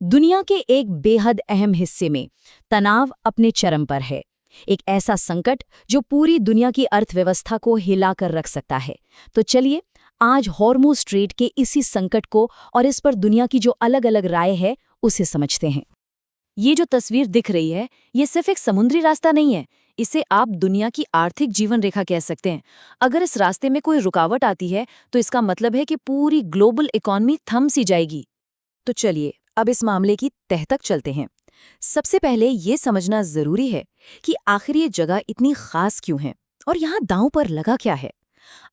दुनिया के एक बेहद अहम हिस्से में तनाव अपने चरम पर है। एक ऐसा संकट जो पूरी दुनिया की अर्थव्यवस्था को हिलाकर रख सकता है। तो चलिए आज हॉर्मुज़ स्ट्रेट के इसी संकट को और इस पर दुनिया की जो अलग अलग राय है उसे समझते हैं। ये जो तस्वीर दिख रही है ये सिर्फ एक समुद्री रास्ता नहीं है, इसे आप दुनिया की आर्थिक जीवन रेखा कह सकते हैं। अगर इस रास्ते में कोई रुकावट आती है तो इसका मतलब है कि पूरी ग्लोबल इकॉनमी थम सी जाएगी। तो चलिए अब इस मामले की तह तक चलते हैं। सबसे पहले ये समझना जरूरी है कि आखिर ये जगह इतनी खास क्यों है और यहाँ दांव पर लगा क्या है।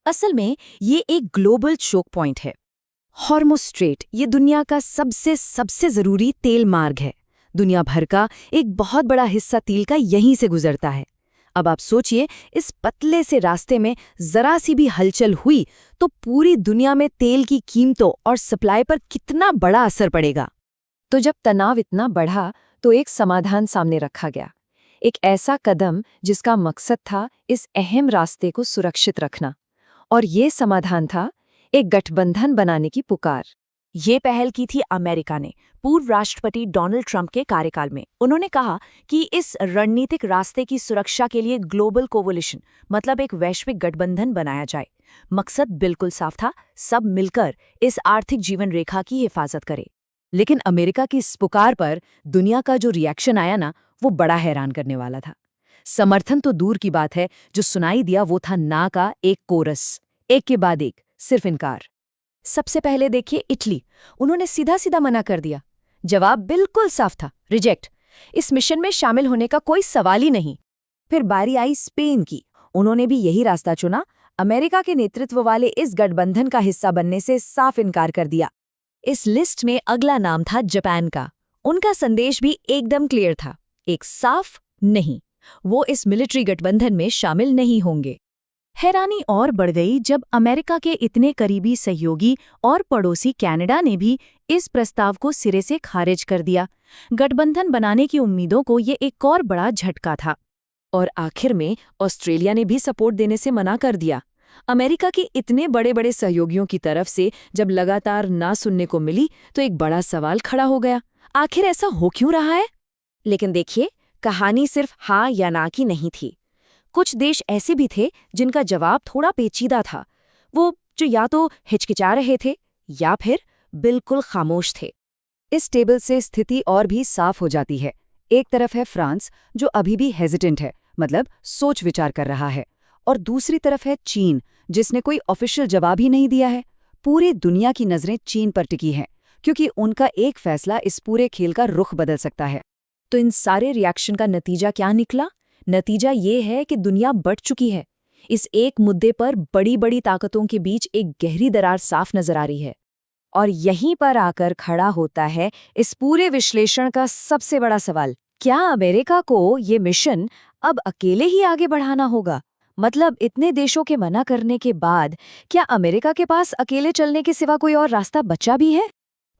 असल में ये एक ग्लोबल चोक पॉइंट है। हॉर्मुज़ स्ट्रेट ये दुनिया का सबसे जरूरी तेल मार्ग है। दुनिया भर का एक बहुत बड़ा हिस्सा तेल का यहीं से गुजरता है। अब आप सोचिए, इस पतले से रास्ते में जरा सी भी हलचल हुई तो पूरी दुनिया में तेल की कीमतों और सप्लाई पर कितना बड़ा असर पड़ेगा। तो जब तनाव इतना बढ़ा तो एक समाधान सामने रखा गया, एक ऐसा कदम जिसका मकसद था इस अहम रास्ते को सुरक्षित रखना। और ये समाधान था एक गठबंधन बनाने की पुकार। ये पहल की थी अमेरिका ने पूर्व राष्ट्रपति डोनाल्ड ट्रंप के कार्यकाल में। उन्होंने कहा कि इस रणनीतिक रास्ते की सुरक्षा के लिए ग्लोबल कोवोलिशन मतलब एक वैश्विक गठबंधन बनाया जाए। मकसद बिल्कुल साफ था, सब मिलकर इस आर्थिक जीवन रेखा की हिफाजत करें। लेकिन अमेरिका की इस पुकार पर दुनिया का जो रिएक्शन आया ना, वो बड़ा हैरान करने वाला था। समर्थन तो दूर की बात है, जो सुनाई दिया वो था ना का एक कोरस, एक के बाद एक, सिर्फ इनकार। सबसे पहले देखिए इटली, उन्होंने सीधा सीधा मना कर दिया। जवाब बिल्कुल साफ था, रिजेक्ट। इस मिशन में शामिल होने का कोई सवाल ही नहीं। फिर बारी आई स्पेन की, उन्होंने भी यही रास्ता चुना। अमेरिका के नेतृत्व वाले इस गठबंधन का हिस्सा बनने से साफ इनकार कर दिया। इस लिस्ट में अगला नाम था जापान का। उनका संदेश भी एकदम क्लियर था, एक साफ नहीं, वो इस मिलिट्री गठबंधन में शामिल नहीं होंगे। हैरानी और बढ़ गई जब अमेरिका के इतने करीबी सहयोगी और पड़ोसी कनाडा ने भी इस प्रस्ताव को सिरे से खारिज कर दिया। गठबंधन बनाने की उम्मीदों को ये एक और बड़ा झटका था। और आखिर में ऑस्ट्रेलिया ने भी सपोर्ट देने से मना कर दिया। अमेरिका के इतने बड़े बड़े सहयोगियों की तरफ से जब लगातार ना सुनने को मिली तो एक बड़ा सवाल खड़ा हो गया, आखिर ऐसा हो क्यों रहा है। लेकिन देखिए, कहानी सिर्फ हाँ या ना की नहीं थी। कुछ देश ऐसे भी थे जिनका जवाब थोड़ा पेचीदा था, वो जो या तो हिचकिचा रहे थे या फिर बिल्कुल खामोश थे। इस टेबल से स्थिति और भी साफ हो जाती है। एक तरफ है फ्रांस, जो अभी भी हेजिटेंट है, मतलब सोच विचार कर रहा है, और दूसरी तरफ है चीन, जिसने कोई ऑफिशियल जवाब ही नहीं दिया है। पूरी दुनिया की नज़रें चीन पर टिकी हैं, क्योंकि उनका एक फैसला इस पूरे खेल का रुख बदल सकता है। तो इन सारे रिएक्शन का नतीजा क्या निकला? नतीजा ये है कि दुनिया बढ़ चुकी है। इस एक मुद्दे पर बड़ी बड़ी ताकतों के बीच एक गहरी दरार साफ नजर आ रही है। और यहीं पर आकर खड़ा होता है इस पूरे विश्लेषण का सबसे बड़ा सवाल, क्या अमेरिका को ये मिशन अब अकेले ही आगे बढ़ाना होगा? मतलब इतने देशों के मना करने के बाद क्या अमेरिका के पास अकेले चलने के सिवा कोई और रास्ता बचा भी है?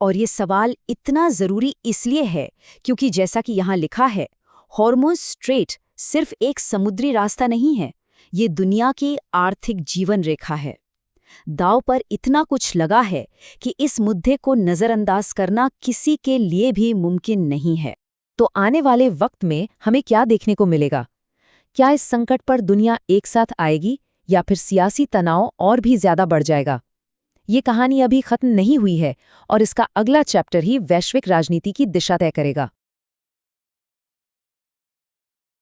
और ये सवाल इतना जरूरी इसलिए है क्योंकि जैसा कि यहाँ लिखा है, हॉर्मुज़ स्ट्रेट सिर्फ एक समुद्री रास्ता नहीं है, ये दुनिया की आर्थिक जीवन रेखा है। दांव पर इतना कुछ लगा है कि इस मुद्दे को नजरअंदाज करना किसी के लिए भी मुमकिन नहीं है। तो आने वाले वक्त में हमें क्या देखने को मिलेगा? क्या इस संकट पर दुनिया एक साथ आएगी या फिर सियासी तनाव और भी ज्यादा बढ़ जाएगा? ये कहानी अभी खत्म नहीं हुई है और इसका अगला चैप्टर ही वैश्विक राजनीति की दिशा तय करेगा।